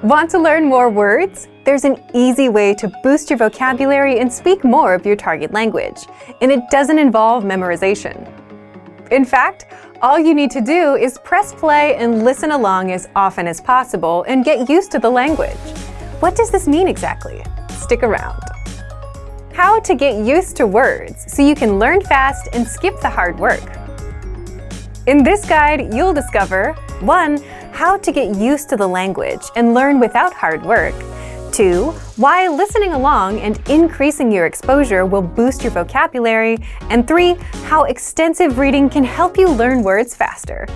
Want to learn more words? There's an easy way to boost your vocabulary and speak more of your target language, and it doesn't involve memorization. In fact, all you need to do is press play and listen along as often as possible and get used to the language. What does this mean exactly? Stick around. How to get used to words so you can learn fast and skip the hard work. In this guide, you'll discover 1. How to get used to the language and learn without hard work. 2. Why listening along and increasing your exposure will boost your vocabulary. And 3. How extensive reading can help you learn words faster.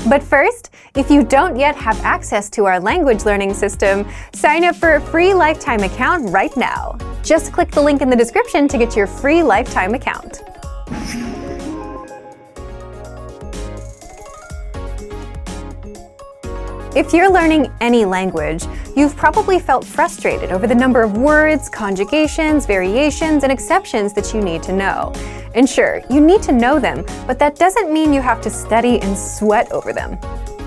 But first, if you don't yet have access to our language learning system, sign up for a free lifetime account right now. Just click the link in the description to get your free lifetime account. If you're learning any language, you've probably felt frustrated over the number of words, conjugations, variations, and exceptions that you need to know. And sure, you need to know them, but that doesn't mean you have to study and sweat over them.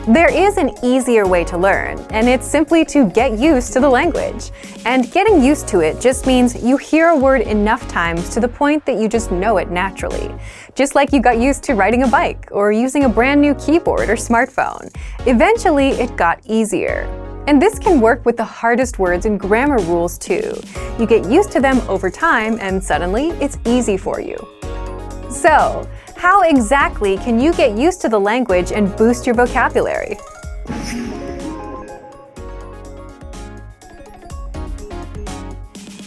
There is an easier way to learn, and it's simply to get used to the language. And getting used to it just means you hear a word enough times to the point that you just know it naturally. Just like you got used to riding a bike or using a brand new keyboard or smartphone. Eventually, it got easier. And this can work with the hardest words and grammar rules too. You get used to them over time, and suddenly it's easy for you. So, how exactly can you get used to the language and boost your vocabulary?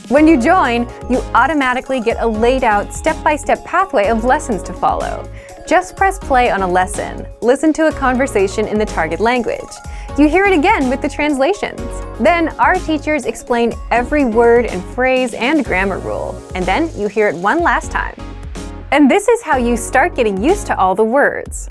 When you join, you automatically get a laid-out step-by-step pathway of lessons to follow. Just press play on a lesson, listen to a conversation in the target language. You hear it again with the translations. Then our teachers explain every word and phrase and grammar rule, and then you hear it one last time. And this is how you start getting used to all the words.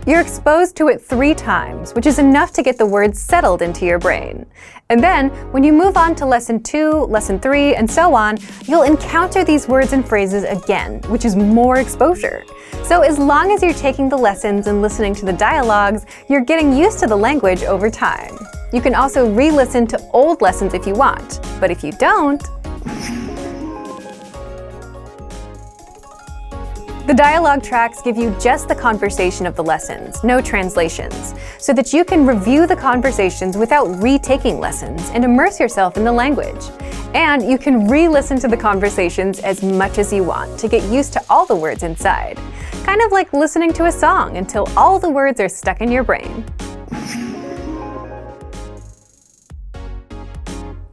You're exposed to it 3 times, which is enough to get the words settled into your brain. And then, when you move on to lesson 2, lesson 3, and so on, you'll encounter these words and phrases again, which is more exposure. So as long as you're taking the lessons and listening to the dialogues, you're getting used to the language over time. You can also re-listen to old lessons if you want, but if you don't, the dialogue tracks give you just the conversation of the lessons, no translations, so that you can review the conversations without retaking lessons and immerse yourself in the language. And you can re-listen to the conversations as much as you want to get used to all the words inside. Kind of like listening to a song until all the words are stuck in your brain.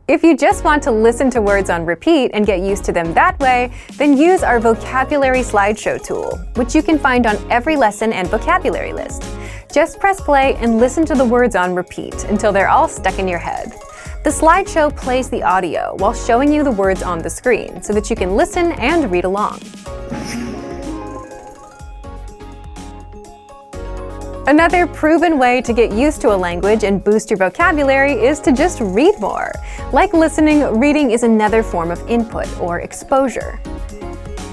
If you just want to listen to words on repeat and get used to them that way, then use our vocabulary slideshow tool, which you can find on every lesson and vocabulary list. Just press play and listen to the words on repeat until they're all stuck in your head. The slideshow plays the audio while showing you the words on the screen so that you can listen and read along. Another proven way to get used to a language and boost your vocabulary is to just read more. Like listening, reading is another form of input or exposure.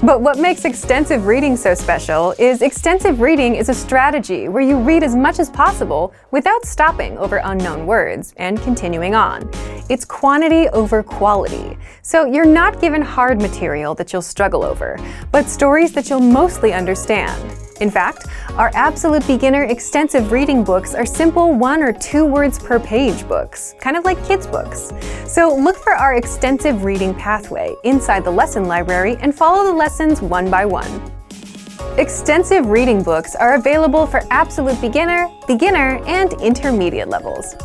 But what makes extensive reading so special is extensive reading is a strategy where you read as much as possible without stopping over unknown words and continuing on. It's quantity over quality. So you're not given hard material that you'll struggle over, but stories that you'll mostly understand. In fact, our absolute beginner extensive reading books are simple 1 or 2 words per page books, kind of like kids' books. So look for our extensive reading pathway inside the lesson library and follow the lessons one by one. Extensive reading books are available for absolute beginner, and intermediate levels.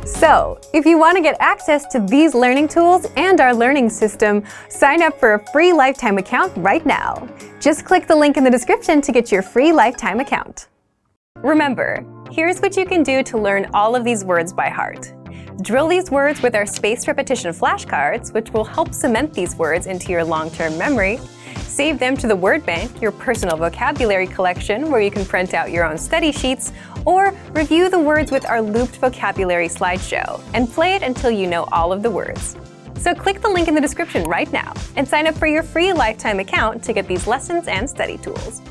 So, if you want to get access to these learning tools and our learning system, sign up for a free lifetime account right now. Just click the link in the description to get your free lifetime account. Remember, here's what you can do to learn all of these words by heart. Drill these words with our spaced repetition flashcards, which will help cement these words into your long-term memory. Save them to the word bank, your personal vocabulary collection, where you can print out your own study sheets, or review the words with our looped vocabulary slideshow, and play it until you know all of the words. So click the link in the description right now and sign up for your free lifetime account to get these lessons and study tools.